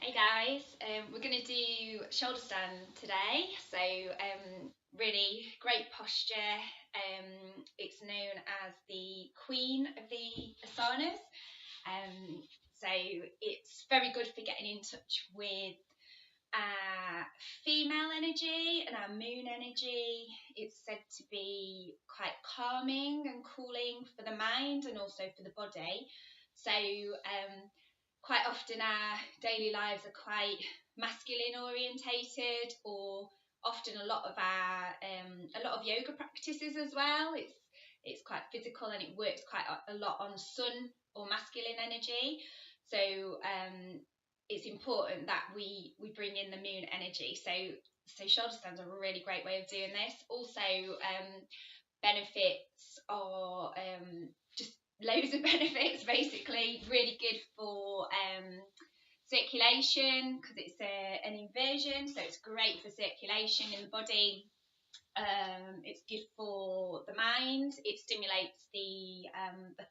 Hey guys, we're going to do shoulder stand today. So, really great posture. It's known as the queen of the asanas. Um, so, it's very good for getting in touch with our female energy and our moon energy. It's said to be quite calming and cooling for the mind and also for the body. So, quite often our daily lives are quite masculine orientated, or often a lot of yoga practices as well. It's quite physical and it works quite a lot on sun or masculine energy. So it's important that we bring in the moon energy. So shoulder stands are a really great way of doing this. Also, benefits are just loads of benefits. Basically, really good for circulation because it's an inversion, so it's great for circulation in the body. It's good for the mind. It stimulates the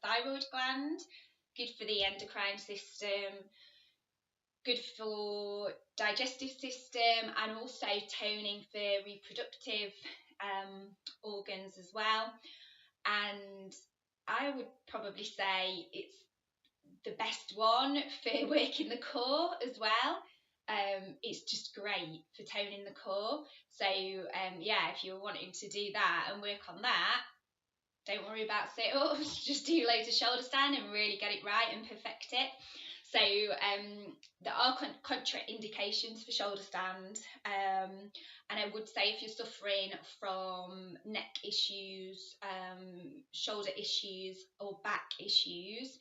thyroid gland. Good for the endocrine system. Good for digestive system, and also toning for reproductive organs as well. And I would probably say it's the best one for working the core as well. It's just great for toning the core. So yeah, if you're wanting to do that and work on that, don't worry about sit-ups. Just do loads of shoulder stand and really get it right and perfect it. So there are contraindications for shoulder stand, and I would say if you're suffering from neck issues, shoulder issues, or back issues,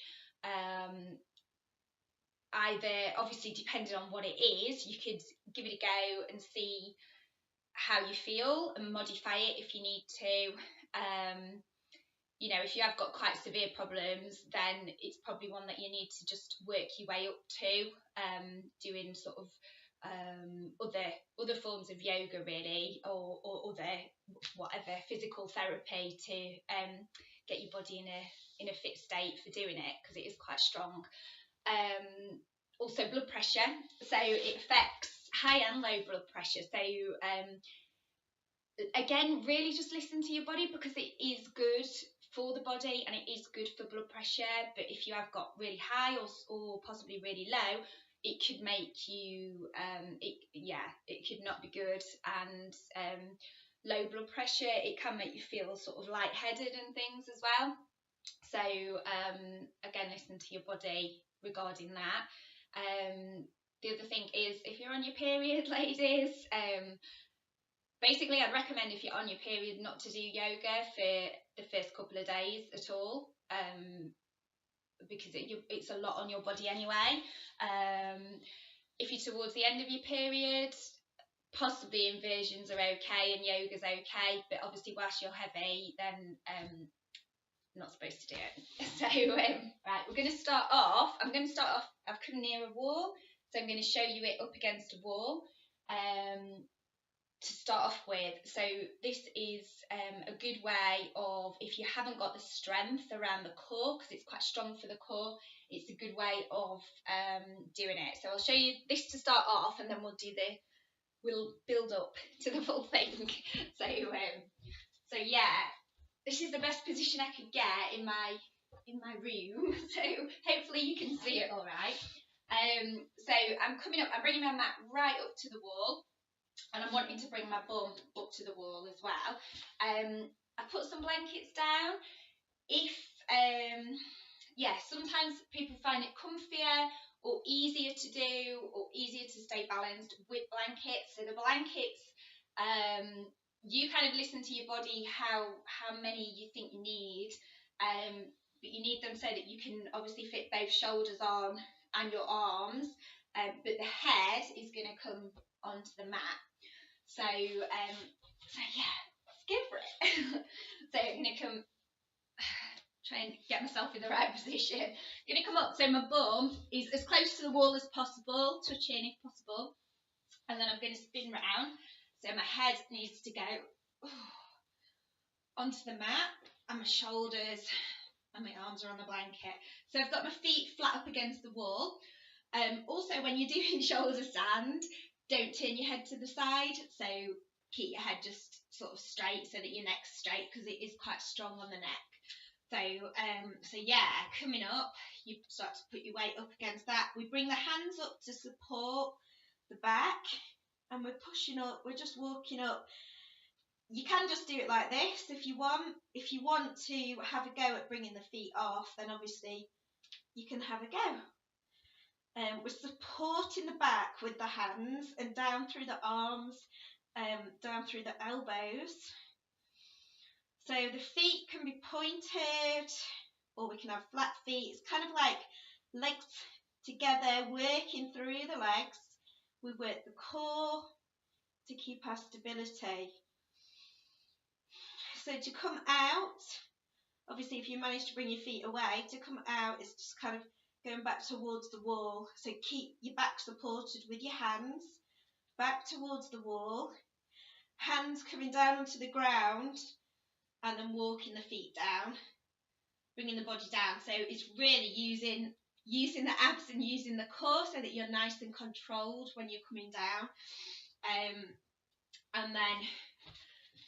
either, obviously depending on what it is, you could give it a go and see how you feel and modify it if you need to. If you have got quite severe problems, then it's probably one that you need to just work your way up to, doing sort of other forms of yoga really, or other whatever physical therapy to get your body in a fit state for doing it, because it is quite strong. Also blood pressure, so it affects high and low blood pressure. So again, really just listen to your body, because it is good for the body and it is good for blood pressure. But if you have got really high or possibly really low, it could make you it could not be good. And low blood pressure, it can make you feel sort of lightheaded and things as well. So again, listen to your body regarding that. The other thing is, if you're on your period, ladies, basically I'd recommend, if you're on your period, not to do yoga for the first couple of days at all, because it's a lot on your body anyway. If you're towards the end of your period, possibly inversions are okay and yoga's okay, but obviously whilst you're heavy, then not supposed to do it. So right, I'm going to start off, I've come near a wall, so I'm going to show you it up against a wall to start off with. So this is a good way of, if you haven't got the strength around the core, because it's quite strong for the core, it's a good way of doing it. So I'll show you this to start off, and then we'll build up to the full thing. So yeah, this is the best position I could get in my room. So hopefully you can see it all right. So I'm bringing my mat right up to the wall, and I'm wanting to bring my bum up to the wall as well. I put some blankets down. If sometimes people find it comfier or easier to do, or easier to stay balanced with blankets. So the blankets, you kind of listen to your body how many you think you need, but you need them so that you can obviously fit both shoulders on and your arms, but the head is going to come onto the mat. So yeah, let's go for it. So I'm going to come, try and get myself in the right position. I'm going to come up, so my bum is as close to the wall as possible, touching if possible, and then I'm going to spin round. So my head needs to go onto the mat, and my shoulders and my arms are on the blanket. So I've got my feet flat up against the wall. Also, when you're doing shoulder stand, don't turn your head to the side. So keep your head just sort of straight so that your neck's straight, because it is quite strong on the neck. So yeah, coming up, you start to put your weight up against that. We bring the hands up to support the back, and we're pushing up. We're just walking up. You can just do it like this if you want. If you want to have a go at bringing the feet off, then obviously you can have a go. We're supporting the back with the hands and down through the arms, down through the elbows. So the feet can be pointed, or we can have flat feet. It's kind of like legs together, working through the legs. We work the core to keep our stability. So to come out, obviously if you manage to bring your feet away, to come out is just kind of going back towards the wall. So keep your back supported with your hands, back towards the wall, hands coming down onto the ground, and then walking the feet down, bringing the body down. So it's really using the abs and using the core so that you're nice and controlled when you're coming down. And then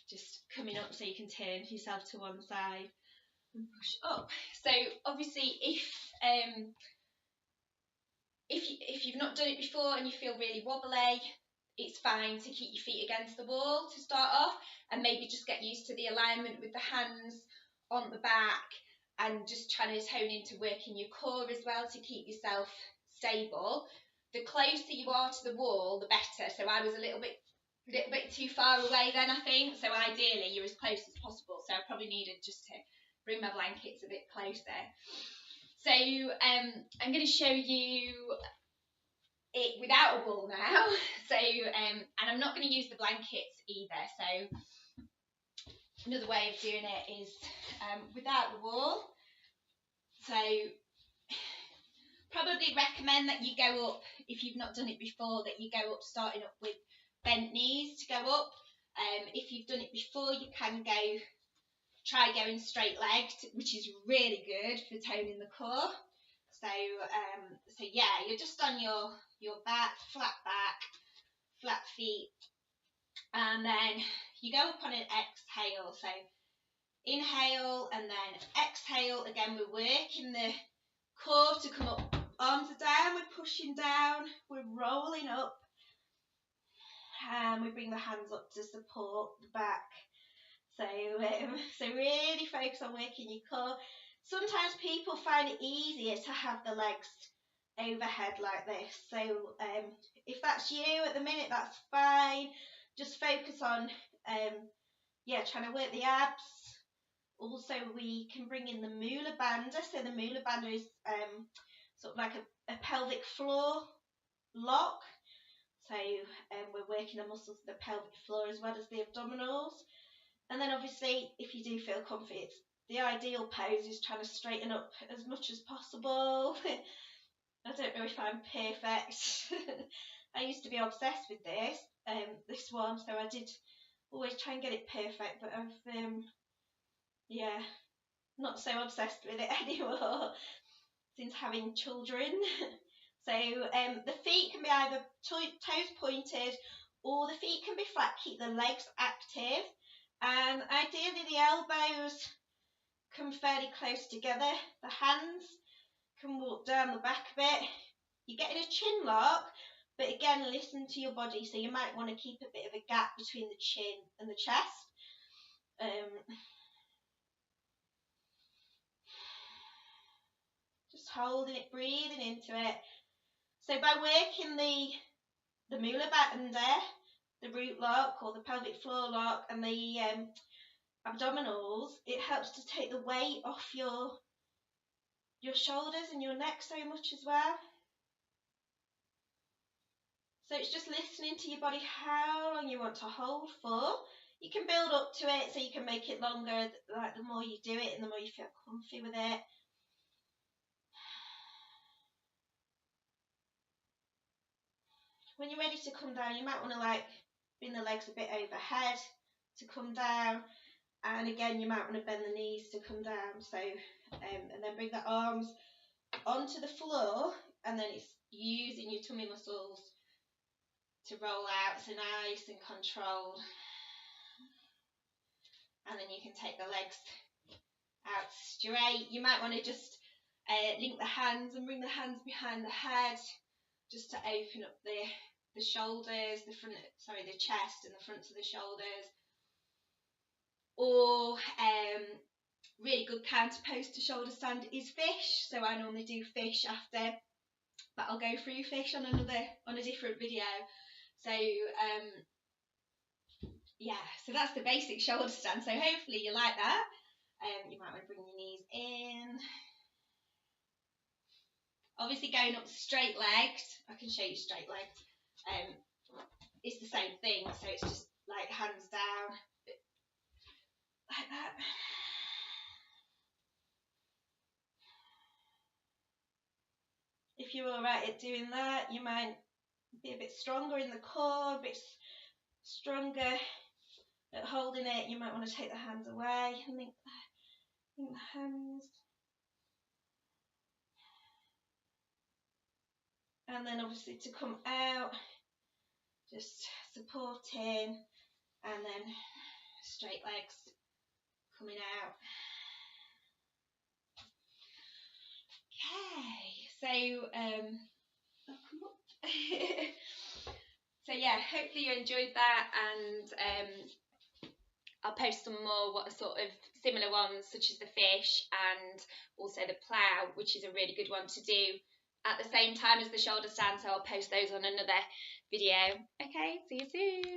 just coming up so you can turn yourself to one side and push up. So obviously if you've not done it before and you feel really wobbly, it's fine to keep your feet against the wall to start off, and maybe just get used to the alignment with the hands on the back, and just trying to hone into working your core as well to keep yourself stable. The closer you are to the wall, the better. So I was a little bit too far away then, I think. So ideally you're as close as possible. So I probably needed just to bring my blankets a bit closer. So I'm going to show you it without a wall now. So and I'm not going to use the blankets either. So another way of doing it is without the wall. So probably recommend that you go up, if you've not done it before, that you go up starting up with bent knees to go up. If you've done it before, you can try going straight legged, which is really good for toning the core. So yeah, you're just on your back, flat feet, and then you go up on an exhale. So inhale and then exhale. Again, we're working the core to come up. Arms are down, we're pushing down, we're rolling up, and we bring the hands up to support the back. So really focus on working your core. Sometimes people find it easier to have the legs overhead like this. So if that's you at the minute, that's fine. Just focus on trying to work the abs. Also, we can bring in the Mula Bandha. So the Mula Bandha is sort of like a pelvic floor lock. So we're working the muscles of the pelvic floor as well as the abdominals. And then obviously, if you do feel comfy, the ideal pose is trying to straighten up as much as possible. I don't know if I'm perfect. I used to be obsessed with this one, so I did always try and get it perfect, but I've not so obsessed with it anymore since having children. So the feet can be either toes pointed, or the feet can be flat. Keep the legs active, and ideally the elbows come fairly close together. The hands can walk down the back a bit. You're getting a chin lock, but again, listen to your body. So you might want to keep a bit of a gap between the chin and the chest. Just holding it, breathing into it. So by working the Mula Bandha, the root lock or the pelvic floor lock, and the abdominals, it helps to take the weight off your shoulders and your neck so much as well. So it's just listening to your body, how long you want to hold for. You can build up to it, so you can make it longer. Like the more you do it and the more you feel comfy with it. When you're ready to come down, you might want to bring the legs a bit overhead to come down, and again you might want to bend the knees to come down. So and then bring the arms onto the floor, and then it's using your tummy muscles to roll out, so nice and controlled. And then you can take the legs out straight. You might want to just link the hands and bring the hands behind the head, just to open up the shoulders, the chest and the front of the shoulders. Or really good counter pose to shoulder stand is fish. So I normally do fish after, but I'll go through fish on a different video. So yeah, so that's the basic shoulder stand. So hopefully you like that. You might want to bring your knees in. Obviously going up straight legged, I can show you straight legged. It's the same thing, so it's just like hands down, like that. If you're alright at doing that, you might be a bit stronger in the core, a bit stronger at holding it. You might want to take the hands away and link the hands. And then obviously to come out, just supporting, and then straight legs coming out. Okay, so I'll come up. So yeah, hopefully you enjoyed that, and I'll post some more sort of similar ones, such as the fish and also the plough, which is a really good one to do at the same time as the shoulder stand, so I'll post those on another video. Okay, see you soon.